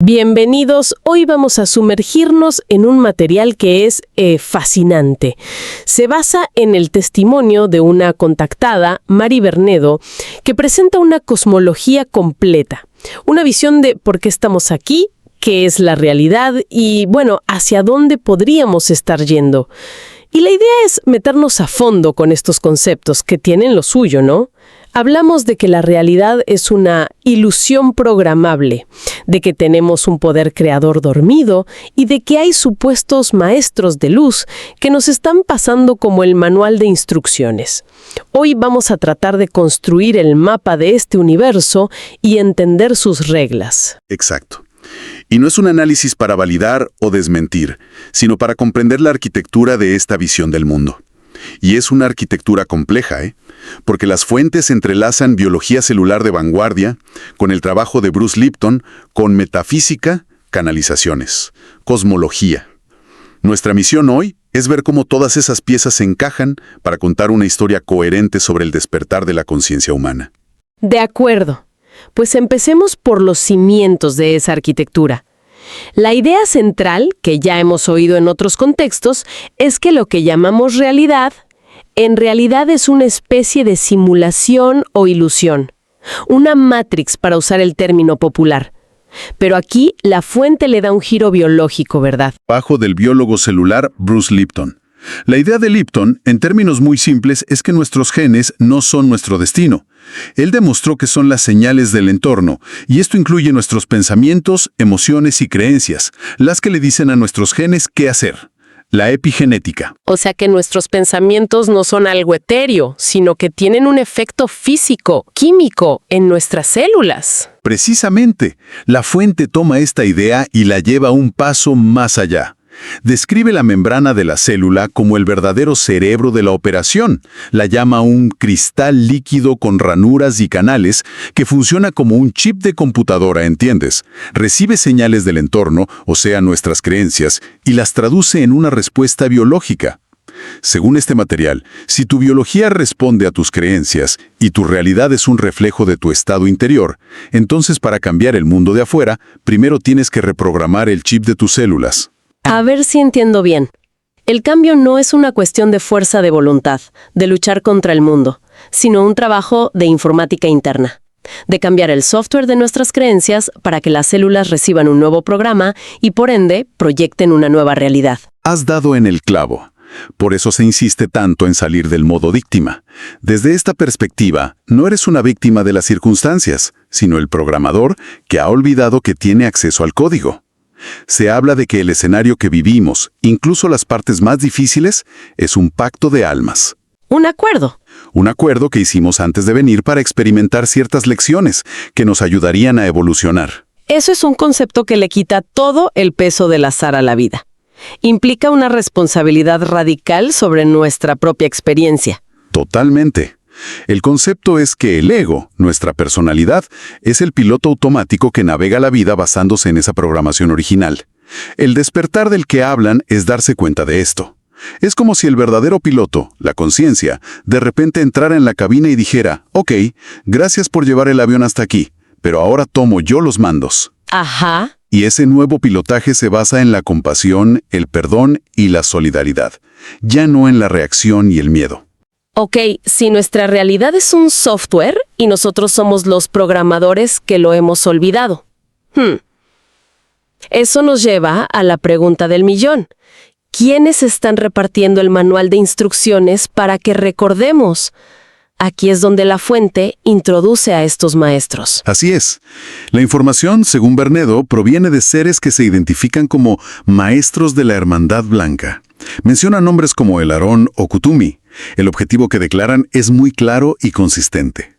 Bienvenidos, hoy vamos a sumergirnos en un material que es fascinante. Se basa en el testimonio de una contactada, Mari Bernedo, que presenta una cosmología completa, una visión de por qué estamos aquí, qué es la realidad y, bueno, hacia dónde podríamos estar yendo. Y la idea es meternos a fondo con estos conceptos que tienen lo suyo, ¿no? Hablamos de que la realidad es una ilusión programable, de que tenemos un poder creador dormido y de que hay supuestos maestros de luz que nos están pasando como el manual de instrucciones. Hoy vamos a tratar de construir el mapa de este universo y entender sus reglas. Exacto. Y no es un análisis para validar o desmentir, sino para comprender la arquitectura de esta visión del mundo. Y es una arquitectura compleja, porque las fuentes entrelazan biología celular de vanguardia con el trabajo de Bruce Lipton, con metafísica, canalizaciones, cosmología. Nuestra misión hoy es ver cómo todas esas piezas se encajan para contar una historia coherente sobre el despertar de la conciencia humana. De acuerdo. Pues empecemos por los cimientos de esa arquitectura. La idea central, que ya hemos oído en otros contextos, es que lo que llamamos realidad, en realidad es una especie de simulación o ilusión, una matrix para usar el término popular. Pero aquí la fuente le da un giro biológico, ¿verdad? Bajo del biólogo celular Bruce Lipton. La idea de Lipton, en términos muy simples, es que nuestros genes no son nuestro destino. Él demostró que son las señales del entorno, y esto incluye nuestros pensamientos, emociones y creencias, las que le dicen a nuestros genes qué hacer. La epigenética. O sea que nuestros pensamientos no son algo etéreo, sino que tienen un efecto físico, químico, en nuestras células. Precisamente, la fuente toma esta idea y la lleva un paso más allá. Describe la membrana de la célula como el verdadero cerebro de la operación. La llama un cristal líquido con ranuras y canales que funciona como un chip de computadora, ¿entiendes? Recibe señales del entorno, o sea, nuestras creencias, y las traduce en una respuesta biológica. Según este material, si tu biología responde a tus creencias y tu realidad es un reflejo de tu estado interior, entonces para cambiar el mundo de afuera, primero tienes que reprogramar el chip de tus células. A ver si entiendo bien. El cambio no es una cuestión de fuerza de voluntad, de luchar contra el mundo, sino un trabajo de informática interna, de cambiar el software de nuestras creencias para que las células reciban un nuevo programa y, por ende, proyecten una nueva realidad. Has dado en el clavo. Por eso se insiste tanto en salir del modo víctima. Desde esta perspectiva, no eres una víctima de las circunstancias, sino el programador que ha olvidado que tiene acceso al código. Se habla de que el escenario que vivimos, incluso las partes más difíciles, es un pacto de almas. Un acuerdo. Un acuerdo que hicimos antes de venir para experimentar ciertas lecciones que nos ayudarían a evolucionar. Eso es un concepto que le quita todo el peso del azar a la vida. Implica una responsabilidad radical sobre nuestra propia experiencia. Totalmente. El concepto es que el ego, nuestra personalidad, es el piloto automático que navega la vida basándose en esa programación original. El despertar del que hablan es darse cuenta de esto. Es como si el verdadero piloto, la conciencia, de repente entrara en la cabina y dijera, «Ok, gracias por llevar el avión hasta aquí, pero ahora tomo yo los mandos». Ajá. Y ese nuevo pilotaje se basa en la compasión, el perdón y la solidaridad, ya no en la reacción y el miedo. Ok, si nuestra realidad es un software y nosotros somos los programadores que lo hemos olvidado. Eso nos lleva a la pregunta del millón. ¿Quiénes están repartiendo el manual de instrucciones para que recordemos? Aquí es donde la fuente introduce a estos maestros. Así es. La información, según Bernedo, proviene de seres que se identifican como maestros de la Hermandad Blanca. Menciona nombres como el Aarón o Kutumi. El objetivo que declaran es muy claro y consistente.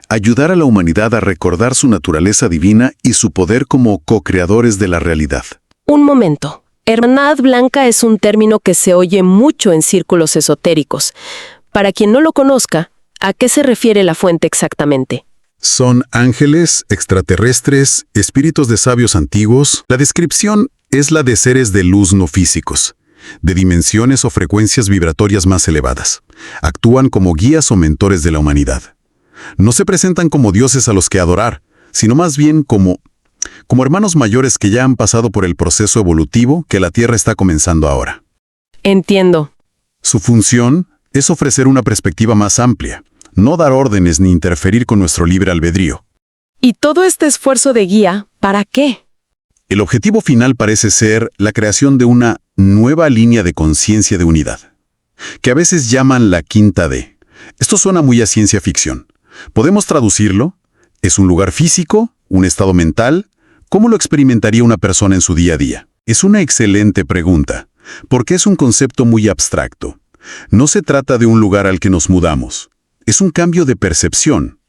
Ayudar a la humanidad a recordar su naturaleza divina y su poder como co-creadores de la realidad. Un momento. Hermandad Blanca es un término que se oye mucho en círculos esotéricos. Para quien no lo conozca, ¿a qué se refiere la fuente exactamente? Son ángeles, extraterrestres, espíritus de sabios antiguos. La descripción es la de seres de luz no físicos, de dimensiones o frecuencias vibratorias más elevadas. Actúan como guías o mentores de la humanidad. No se presentan como dioses a los que adorar, sino más bien como como hermanos mayores que ya han pasado por el proceso evolutivo que la Tierra está comenzando ahora. Entiendo. Su función es ofrecer una perspectiva más amplia, no dar órdenes ni interferir con nuestro libre albedrío. ¿Y todo este esfuerzo de guía, para qué? El objetivo final parece ser la creación de una nueva línea de conciencia de unidad, que a veces llaman la quinta D. Esto suena muy a ciencia ficción. ¿Podemos traducirlo? ¿Es un lugar físico? ¿Un estado mental? ¿Cómo lo experimentaría una persona en su día a día? Es una excelente pregunta, porque es un concepto muy abstracto. No se trata de un lugar al que nos mudamos. Es un cambio de percepción.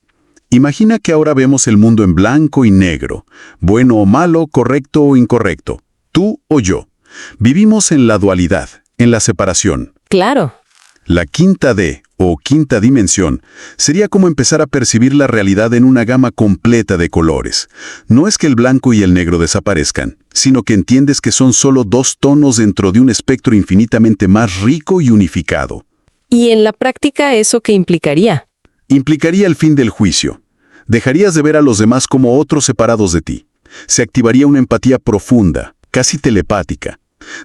Imagina que ahora vemos el mundo en blanco y negro, bueno o malo, correcto o incorrecto, tú o yo. Vivimos en la dualidad, en la separación. Claro. La quinta D, o quinta dimensión, sería como empezar a percibir la realidad en una gama completa de colores. No es que el blanco y el negro desaparezcan, sino que entiendes que son solo dos tonos dentro de un espectro infinitamente más rico y unificado. ¿Y en la práctica eso qué implicaría? Implicaría el fin del juicio. Dejarías de ver a los demás como otros separados de ti. Se activaría una empatía profunda, casi telepática.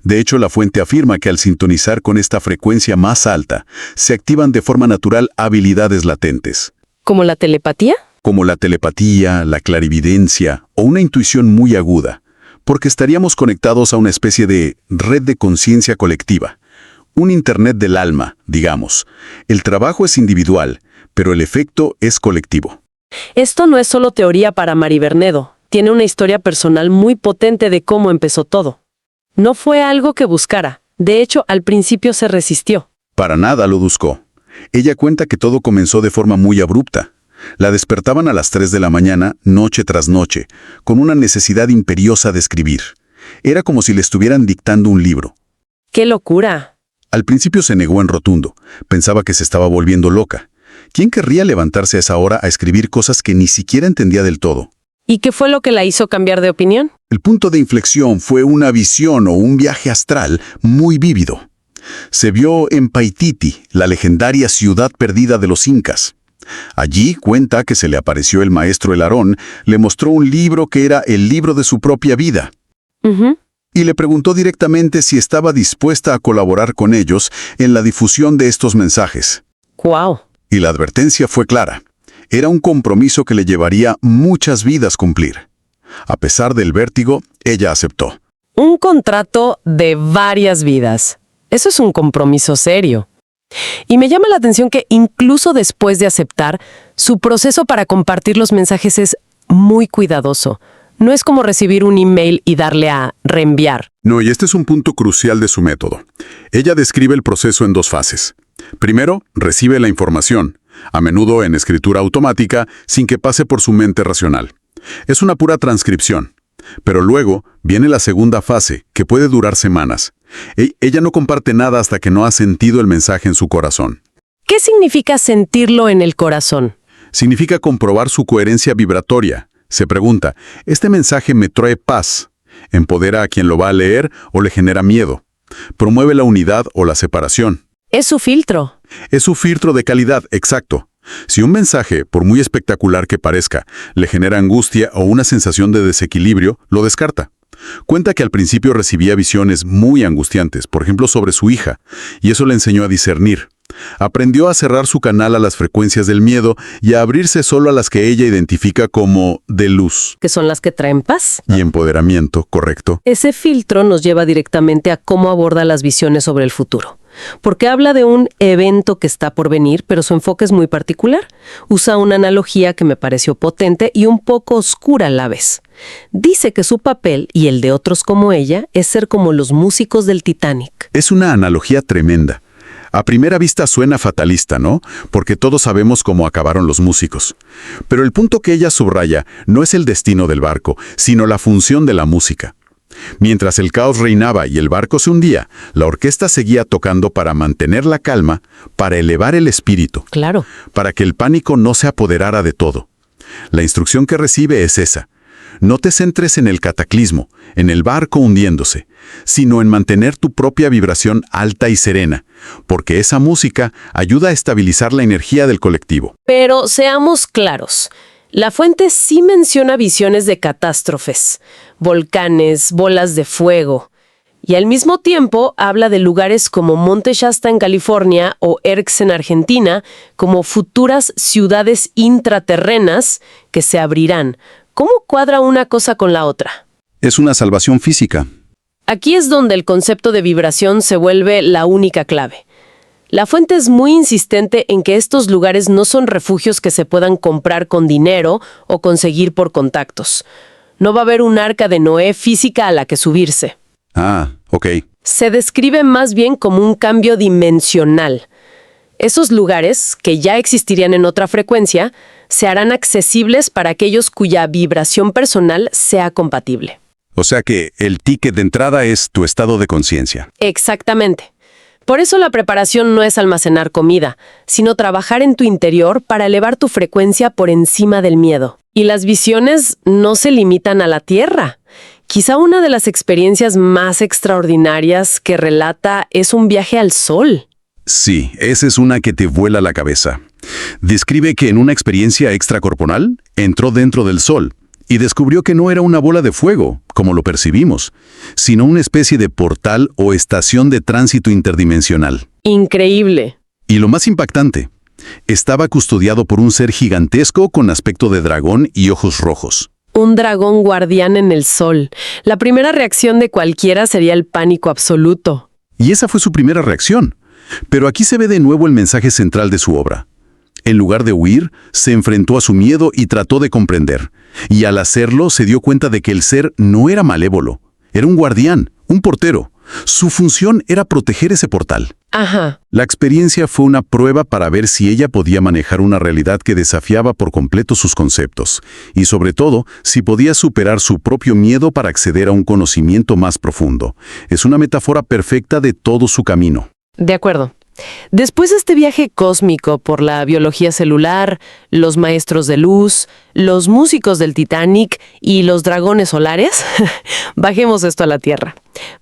De hecho, la fuente afirma que al sintonizar con esta frecuencia más alta, se activan de forma natural habilidades latentes. ¿Como la telepatía? Como la telepatía, la clarividencia o una intuición muy aguda, porque estaríamos conectados a una especie de red de conciencia colectiva. Un Internet del alma, digamos. El trabajo es individual, pero el efecto es colectivo. Esto no es solo teoría para Mari Bernedo. Tiene una historia personal muy potente de cómo empezó todo. No fue algo que buscara. De hecho, al principio se resistió. Para nada lo buscó. Ella cuenta que todo comenzó de forma muy abrupta. La despertaban a las 3 de la mañana, noche tras noche, con una necesidad imperiosa de escribir. Era como si le estuvieran dictando un libro. ¡Qué locura! Al principio se negó en rotundo. Pensaba que se estaba volviendo loca. ¿Quién querría levantarse a esa hora a escribir cosas que ni siquiera entendía del todo? ¿Y qué fue lo que la hizo cambiar de opinión? El punto de inflexión fue una visión o un viaje astral muy vívido. Se vio en Paititi, la legendaria ciudad perdida de los incas. Allí cuenta que se le apareció el maestro El Aarón, le mostró un libro que era el libro de su propia vida. Y le preguntó directamente si estaba dispuesta a colaborar con ellos en la difusión de estos mensajes. ¡Guau! Y la advertencia fue clara. Era un compromiso que le llevaría muchas vidas cumplir. A pesar del vértigo, ella aceptó. Un contrato de varias vidas. Eso es un compromiso serio. Y me llama la atención que incluso después de aceptar, su proceso para compartir los mensajes es muy cuidadoso. No es como recibir un email y darle a reenviar. No, y este es un punto crucial de su método. Ella describe el proceso en dos fases. Primero, recibe la información, a menudo en escritura automática, sin que pase por su mente racional. Es una pura transcripción. Pero luego viene la segunda fase, que puede durar semanas. Ella no comparte nada hasta que no ha sentido el mensaje en su corazón. ¿Qué significa sentirlo en el corazón? Significa comprobar su coherencia vibratoria. Se pregunta, ¿este mensaje me trae paz? ¿Empodera a quien lo va a leer o le genera miedo? ¿Promueve la unidad o la separación? Es su filtro. Es su filtro de calidad, exacto. Si un mensaje, por muy espectacular que parezca, le genera angustia o una sensación de desequilibrio, lo descarta. Cuenta que al principio recibía visiones muy angustiantes, por ejemplo sobre su hija, y eso le enseñó a discernir. Aprendió a cerrar su canal a las frecuencias del miedo y a abrirse solo a las que ella identifica como de luz. ¿Que son las que traen paz? Y empoderamiento, correcto. Ese filtro nos lleva directamente a cómo aborda las visiones sobre el futuro. Porque habla de un evento que está por venir, pero su enfoque es muy particular. Usa una analogía que me pareció potente y un poco oscura a la vez. Dice que su papel, y el de otros como ella, es ser como los músicos del Titanic. Es una analogía tremenda. A primera vista suena fatalista, ¿no? Porque todos sabemos cómo acabaron los músicos. Pero el punto que ella subraya no es el destino del barco, sino la función de la música. Mientras el caos reinaba y el barco se hundía, la orquesta seguía tocando para mantener la calma, para elevar el espíritu. Claro. Para que el pánico no se apoderara de todo. La instrucción que recibe es esa. No te centres en el cataclismo, en el barco hundiéndose, sino en mantener tu propia vibración alta y serena, porque esa música ayuda a estabilizar la energía del colectivo. Pero seamos claros. La fuente sí menciona visiones de catástrofes, volcanes, bolas de fuego, y al mismo tiempo habla de lugares como Monte Shasta en California o Erx en Argentina como futuras ciudades intraterrenas que se abrirán. ¿Cómo cuadra una cosa con la otra? Es una salvación física. Aquí es donde el concepto de vibración se vuelve la única clave. La fuente es muy insistente en que estos lugares no son refugios que se puedan comprar con dinero o conseguir por contactos. No va a haber un arca de Noé física a la que subirse. Ah, ok. Se describe más bien como un cambio dimensional. Esos lugares, que ya existirían en otra frecuencia, se harán accesibles para aquellos cuya vibración personal sea compatible. O sea que el ticket de entrada es tu estado de conciencia. Exactamente. Por eso la preparación no es almacenar comida, sino trabajar en tu interior para elevar tu frecuencia por encima del miedo. Y las visiones no se limitan a la Tierra. Quizá una de las experiencias más extraordinarias que relata es un viaje al Sol. Sí, esa es una que te vuela la cabeza. Describe que en una experiencia extracorporal entró dentro del Sol y descubrió que no era una bola de fuego, como lo percibimos, sino una especie de portal o estación de tránsito interdimensional. Increíble. Y lo más impactante, estaba custodiado por un ser gigantesco con aspecto de dragón y ojos rojos. Un dragón guardián en el Sol. La primera reacción de cualquiera sería el pánico absoluto. Y esa fue su primera reacción. Pero aquí se ve de nuevo el mensaje central de su obra. En lugar de huir, se enfrentó a su miedo y trató de comprender. Y al hacerlo, se dio cuenta de que el ser no era malévolo. Era un guardián, un portero. Su función era proteger ese portal. Ajá. La experiencia fue una prueba para ver si ella podía manejar una realidad que desafiaba por completo sus conceptos. Y sobre todo, si podía superar su propio miedo para acceder a un conocimiento más profundo. Es una metáfora perfecta de todo su camino. De acuerdo. Después de este viaje cósmico por la biología celular, los maestros de luz, los músicos del Titanic y los dragones solares, bajemos esto a la Tierra.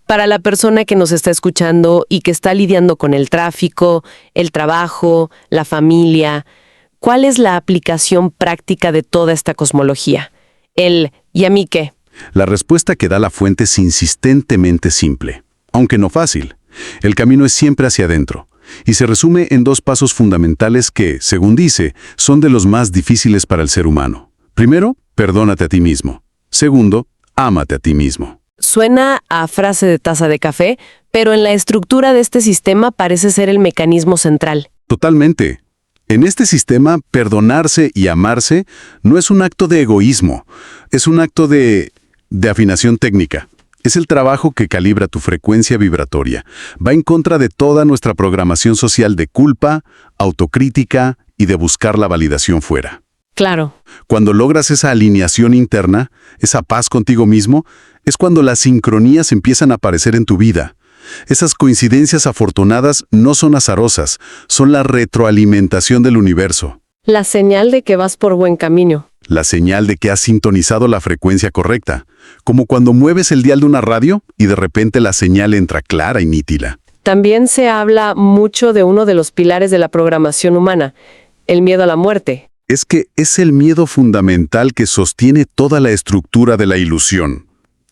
Para la persona que nos está escuchando y que está lidiando con el tráfico, el trabajo, la familia, ¿cuál es la aplicación práctica de toda esta cosmología? ¿Y a mí qué? La respuesta que da la fuente es insistentemente simple, aunque no fácil. El camino es siempre hacia adentro. Y se resume en dos pasos fundamentales que, según dice, son de los más difíciles para el ser humano. Primero, perdónate a ti mismo. Segundo, ámate a ti mismo. Suena a frase de taza de café, pero en la estructura de este sistema parece ser el mecanismo central. Totalmente. En este sistema, perdonarse y amarse no es un acto de egoísmo, es un acto de afinación técnica. Es el trabajo que calibra tu frecuencia vibratoria. Va en contra de toda nuestra programación social de culpa, autocrítica y de buscar la validación fuera. Claro. Cuando logras esa alineación interna, esa paz contigo mismo, es cuando las sincronías empiezan a aparecer en tu vida. Esas coincidencias afortunadas no son azarosas, son la retroalimentación del universo. La señal de que vas por buen camino. La señal de que has sintonizado la frecuencia correcta, como cuando mueves el dial de una radio y de repente la señal entra clara y nítida. También se habla mucho de uno de los pilares de la programación humana, el miedo a la muerte. Es que es el miedo fundamental que sostiene toda la estructura de la ilusión.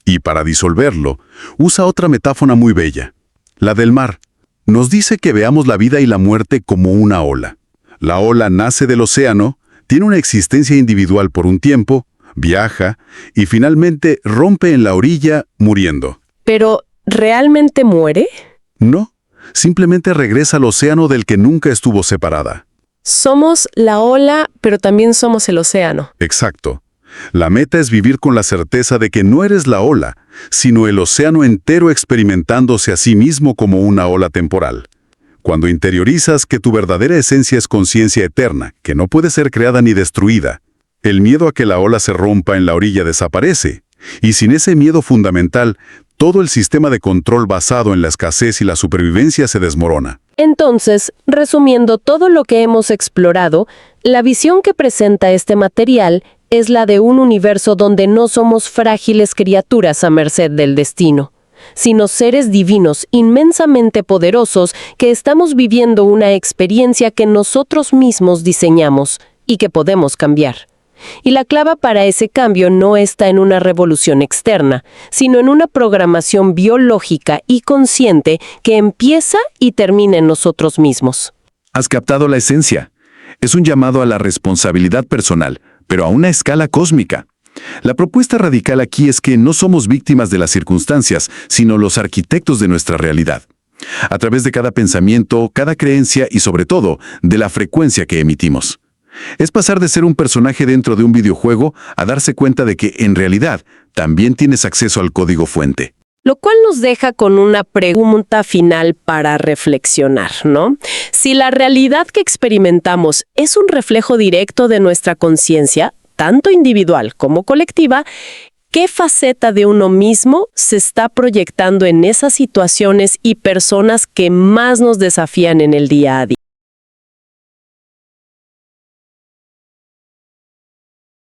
Y para disolverlo, usa otra metáfora muy bella, la del mar. Nos dice que veamos la vida y la muerte como una ola. La ola nace del océano, tiene una existencia individual por un tiempo, viaja y finalmente rompe en la orilla muriendo. ¿Pero realmente muere? No, simplemente regresa al océano del que nunca estuvo separada. Somos la ola, pero también somos el océano. Exacto. La meta es vivir con la certeza de que no eres la ola, sino el océano entero experimentándose a sí mismo como una ola temporal. Cuando interiorizas que tu verdadera esencia es conciencia eterna, que no puede ser creada ni destruida, el miedo a que la ola se rompa en la orilla desaparece. Y sin ese miedo fundamental, todo el sistema de control basado en la escasez y la supervivencia se desmorona. Entonces, resumiendo todo lo que hemos explorado, la visión que presenta este material es la de un universo donde no somos frágiles criaturas a merced del destino, sino seres divinos inmensamente poderosos que estamos viviendo una experiencia que nosotros mismos diseñamos y que podemos cambiar. Y la clave para ese cambio no está en una revolución externa, sino en una programación biológica y consciente que empieza y termina en nosotros mismos. Has captado la esencia. Es un llamado a la responsabilidad personal, pero a una escala cósmica. La propuesta radical aquí es que no somos víctimas de las circunstancias, sino los arquitectos de nuestra realidad. A través de cada pensamiento, cada creencia y sobre todo, de la frecuencia que emitimos. Es pasar de ser un personaje dentro de un videojuego a darse cuenta de que, en realidad, también tienes acceso al código fuente. Lo cual nos deja con una pregunta final para reflexionar, ¿no? Si la realidad que experimentamos es un reflejo directo de nuestra conciencia, tanto individual como colectiva, ¿qué faceta de uno mismo se está proyectando en esas situaciones y personas que más nos desafían en el día a día?